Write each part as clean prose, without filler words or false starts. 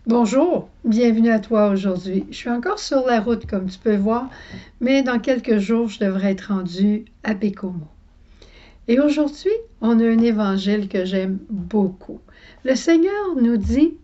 Bonjour, bienvenue à toi aujourd'hui. Je suis encore sur la route comme tu peux voir, mais dans quelques jours, je devrais être rendue à Bécomo. Et aujourd'hui, on a un évangile que j'aime beaucoup. Le Seigneur nous dit,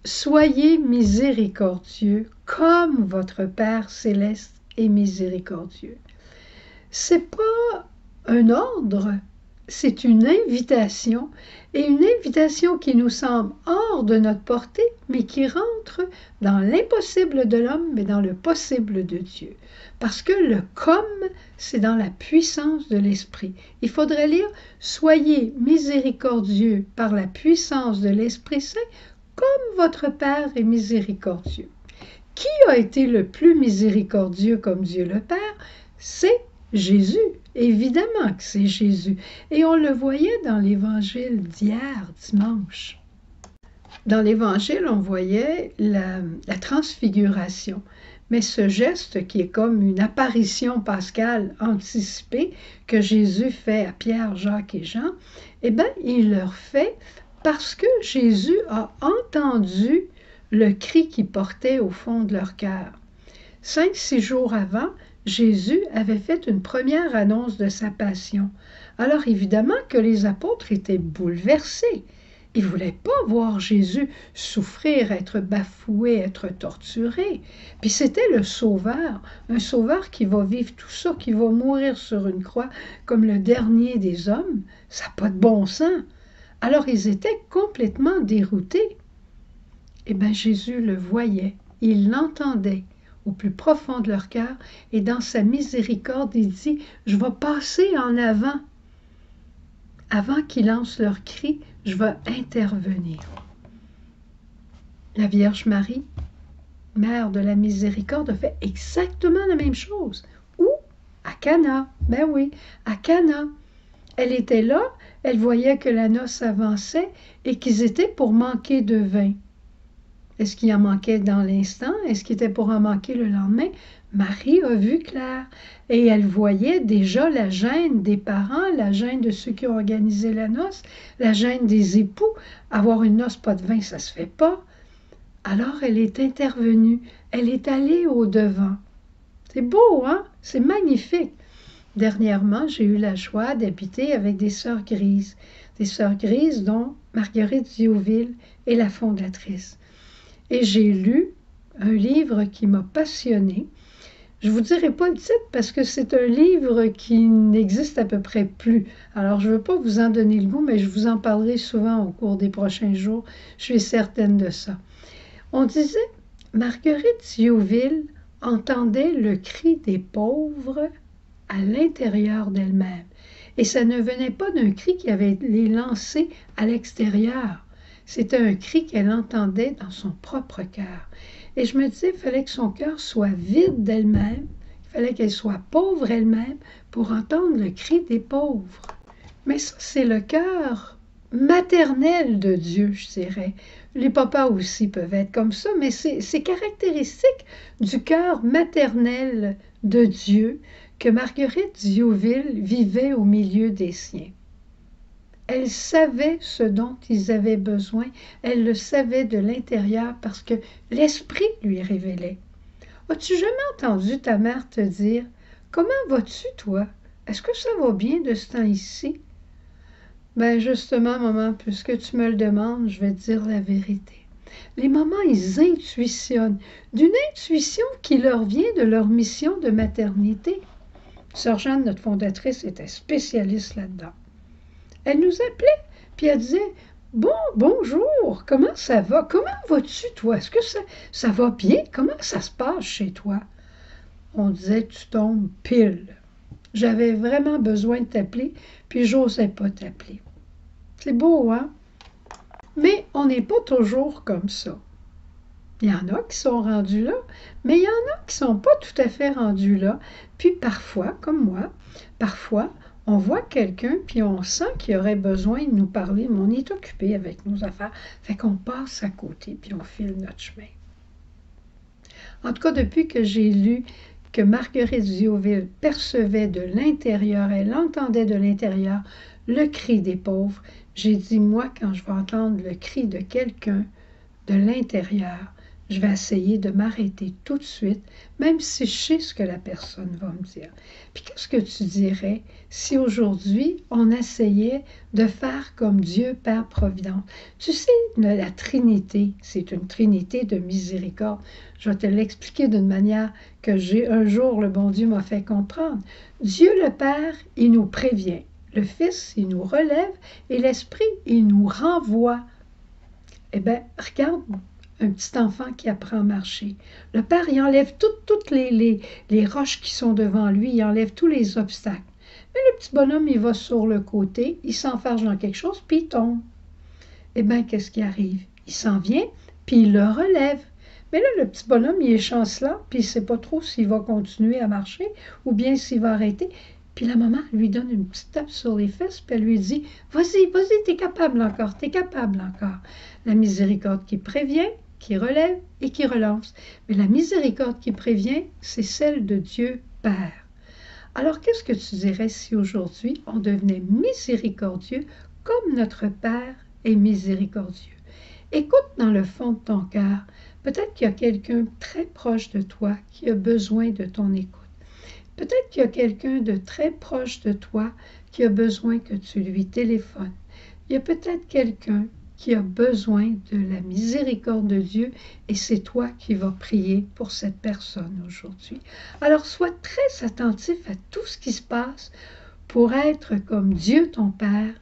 soyez miséricordieux comme votre Père céleste est miséricordieux. C'est pas un ordre, c'est une invitation, et une invitation qui nous semble hors de notre portée, mais qui rentre dans l'impossible de l'homme, mais dans le possible de Dieu. Parce que le comme, c'est dans la puissance de l'Esprit. Il faudrait lire « Soyez miséricordieux par la puissance de l'Esprit Saint, comme votre Père est miséricordieux. » Qui a été le plus miséricordieux comme Dieu le Père? C'est Jésus. Évidemment que c'est Jésus. Et on le voyait dans l'évangile d'hier, dimanche. Dans l'évangile, on voyait la transfiguration. Mais ce geste qui est comme une apparition pascale anticipée que Jésus fait à Pierre, Jacques et Jean, eh bien, il leur fait parce que Jésus a entendu le cri qui portait au fond de leur cœur. 5-6 jours avant, Jésus avait fait une première annonce de sa passion. Alors évidemment que les apôtres étaient bouleversés. Ils ne voulaient pas voir Jésus souffrir, être bafoué, être torturé. Puis c'était le Sauveur, un Sauveur qui va vivre tout ça, qui va mourir sur une croix comme le dernier des hommes. Ça n'a pas de bon sens. Alors ils étaient complètement déroutés. Eh bien Jésus le voyait, il l'entendait au plus profond de leur cœur, et dans sa miséricorde, il dit, je vais passer en avant. Avant qu'ils lancent leur cri, je vais intervenir. La Vierge Marie, mère de la miséricorde, a fait exactement la même chose. Où? À Cana. Ben oui, à Cana. Elle était là, elle voyait que la noce avançait et qu'ils étaient pour manquer de vin. Est-ce qu'il en manquait dans l'instant? Est-ce qu'il était pour en manquer le lendemain? Marie a vu clair et elle voyait déjà la gêne des parents, la gêne de ceux qui ont organisé la noce, la gêne des époux. Avoir une noce, pas de vin, ça ne se fait pas. Alors elle est intervenue, elle est allée au-devant. C'est beau, hein? C'est magnifique. Dernièrement, j'ai eu la joie d'habiter avec des sœurs grises dont Marguerite Diouville est la fondatrice. Et j'ai lu un livre qui m'a passionnée. Je ne vous dirai pas le titre parce que c'est un livre qui n'existe à peu près plus. Alors, je ne veux pas vous en donner le goût, mais je vous en parlerai souvent au cours des prochains jours. Je suis certaine de ça. On disait, Marguerite Diouville entendait le cri des pauvres à l'intérieur d'elle-même. Et ça ne venait pas d'un cri qui avait les lancé à l'extérieur. C'était un cri qu'elle entendait dans son propre cœur. Et je me disais, il fallait que son cœur soit vide d'elle-même, il fallait qu'elle soit pauvre elle-même pour entendre le cri des pauvres. Mais ça, c'est le cœur maternel de Dieu, je dirais. Les papas aussi peuvent être comme ça, mais c'est caractéristique du cœur maternel de Dieu que Marguerite Diouville vivait au milieu des siens. Elle savait ce dont ils avaient besoin, elle le savait de l'intérieur parce que l'Esprit lui révélait. As-tu jamais entendu ta mère te dire « Comment vas-tu, toi? Est-ce que ça va bien de ce temps-ci? » Ben justement, maman, puisque tu me le demandes, je vais te dire la vérité. Les mamans, ils intuitionnent, d'une intuition qui leur vient de leur mission de maternité. Sœur Jeanne, notre fondatrice, était spécialiste là-dedans. Elle nous appelait, puis elle disait « Bonjour, comment ça va? Comment vas-tu, toi? Est-ce que ça va bien? Comment ça se passe chez toi? » On disait « Tu tombes pile. » J'avais vraiment besoin de t'appeler, puis j'osais pas t'appeler. C'est beau, hein? Mais on n'est pas toujours comme ça. Il y en a qui sont rendus là, mais il y en a qui ne sont pas tout à fait rendus là. Puis parfois, comme moi, parfois, on voit quelqu'un, puis on sent qu'il aurait besoin de nous parler, mais on est occupé avec nos affaires. Fait qu'on passe à côté, puis on file notre chemin. En tout cas, depuis que j'ai lu que Marguerite Diouville percevait de l'intérieur, elle entendait de l'intérieur le cri des pauvres, j'ai dit, moi, quand je vais entendre le cri de quelqu'un, de l'intérieur, je vais essayer de m'arrêter tout de suite, même si je sais ce que la personne va me dire. Puis qu'est-ce que tu dirais si aujourd'hui on essayait de faire comme Dieu Père Providence? Tu sais, la Trinité, c'est une Trinité de miséricorde. Je vais te l'expliquer d'une manière que un jour le bon Dieu m'a fait comprendre. Dieu le Père, il nous prévient. Le Fils, il nous relève et l'Esprit, il nous renvoie. Eh bien, regarde un petit enfant qui apprend à marcher. Le Père, il enlève toutes les roches qui sont devant lui, il enlève tous les obstacles. Mais le petit bonhomme, il va sur le côté, il s'enfarge dans quelque chose, puis il tombe. Eh bien, qu'est-ce qui arrive? Il s'en vient, puis il le relève. Mais là, le petit bonhomme, il est chancelant, puis il ne sait pas trop s'il va continuer à marcher ou bien s'il va arrêter. Puis la maman lui donne une petite tape sur les fesses, puis elle lui dit, vas-y, vas-y, t'es capable encore, t'es capable encore. La miséricorde qui prévient, qui relève et qui relance. Mais la miséricorde qui prévient, c'est celle de Dieu Père. Alors, qu'est-ce que tu dirais si aujourd'hui on devenait miséricordieux comme notre Père est miséricordieux? Écoute dans le fond de ton cœur. Peut-être qu'il y a quelqu'un très proche de toi qui a besoin de ton écoute. Peut-être qu'il y a quelqu'un de très proche de toi qui a besoin que tu lui téléphones. Il y a peut-être quelqu'un qui a besoin de la miséricorde de Dieu et c'est toi qui vas prier pour cette personne aujourd'hui. Alors sois très attentif à tout ce qui se passe pour être comme Dieu ton Père,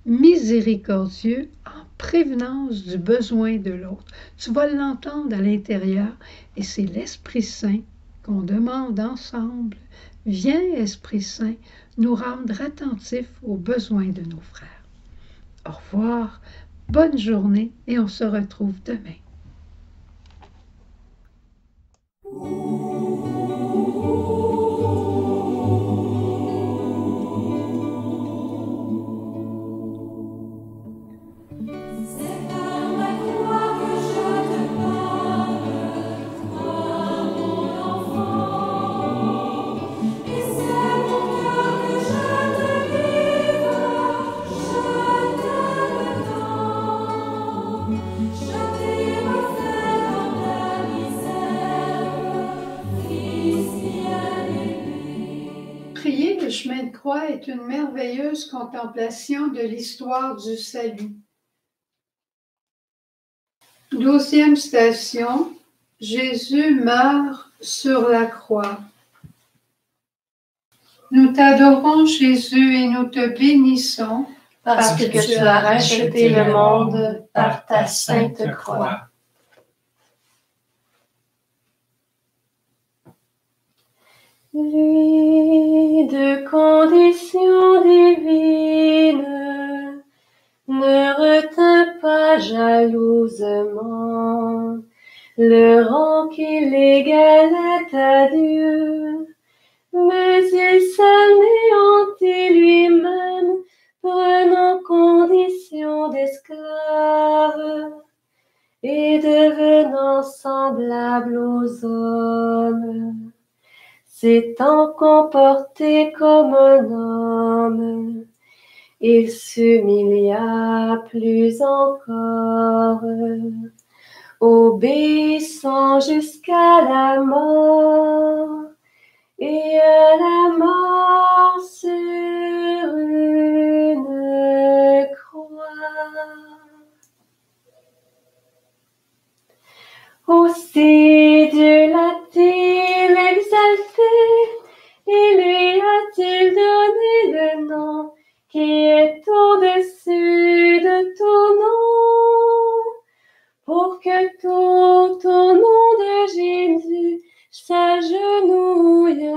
miséricordieux en prévenance du besoin de l'autre. Tu vas l'entendre à l'intérieur et c'est l'Esprit Saint qu'on demande ensemble. Viens, Esprit Saint, nous rendre attentifs aux besoins de nos frères. Au revoir, bonne journée et on se retrouve demain. Prier le chemin de croix est une merveilleuse contemplation de l'histoire du salut. 12e station, Jésus meurt sur la croix. Nous t'adorons, Jésus, et nous te bénissons, parce que tu as racheté le monde par ta sainte croix. Lui de condition divine ne retint pas jalousement le rang qui l'égalait à Dieu, mais il s'anéantit lui-même, prenant condition d'esclave et devenant semblable aux hommes. S'étant comporté comme un homme, il s'humilia plus encore, obéissant jusqu'à la mort, et à la mort sur une croix. Aussi Dieu l'a-t-il exalté, et lui a-t-il donné le nom qui est au-dessus de tout nom, pour que tout au nom de Jésus s'agenouille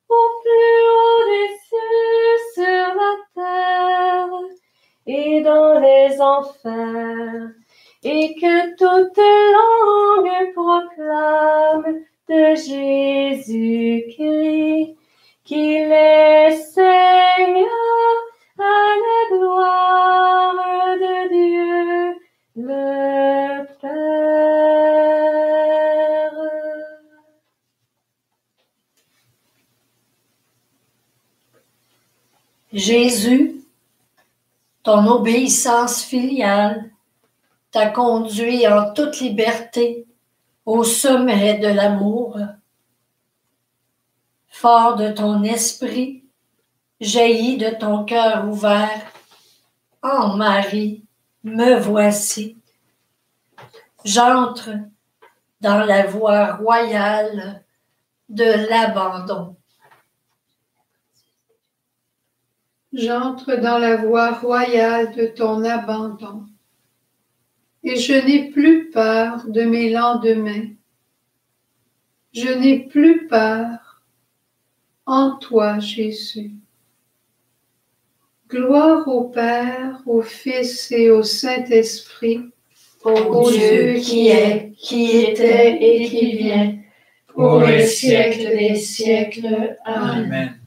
au plus haut des cieux, sur la terre et dans les enfers, et que toute langue proclame de Jésus-Christ qu'il est Seigneur, à la gloire de Dieu le Père. Jésus, ton obéissance filiale t'a conduit en toute liberté au sommet de l'amour. Fort de ton esprit, jailli de ton cœur ouvert, en Marie, me voici. J'entre dans la voie royale de l'abandon. J'entre dans la voie royale de ton abandon, et je n'ai plus peur de mes lendemains. Je n'ai plus peur en toi, Jésus. Gloire au Père, au Fils et au Saint-Esprit, Ô Dieu qui est, qui était et qui vient, pour les siècles des siècles. Amen.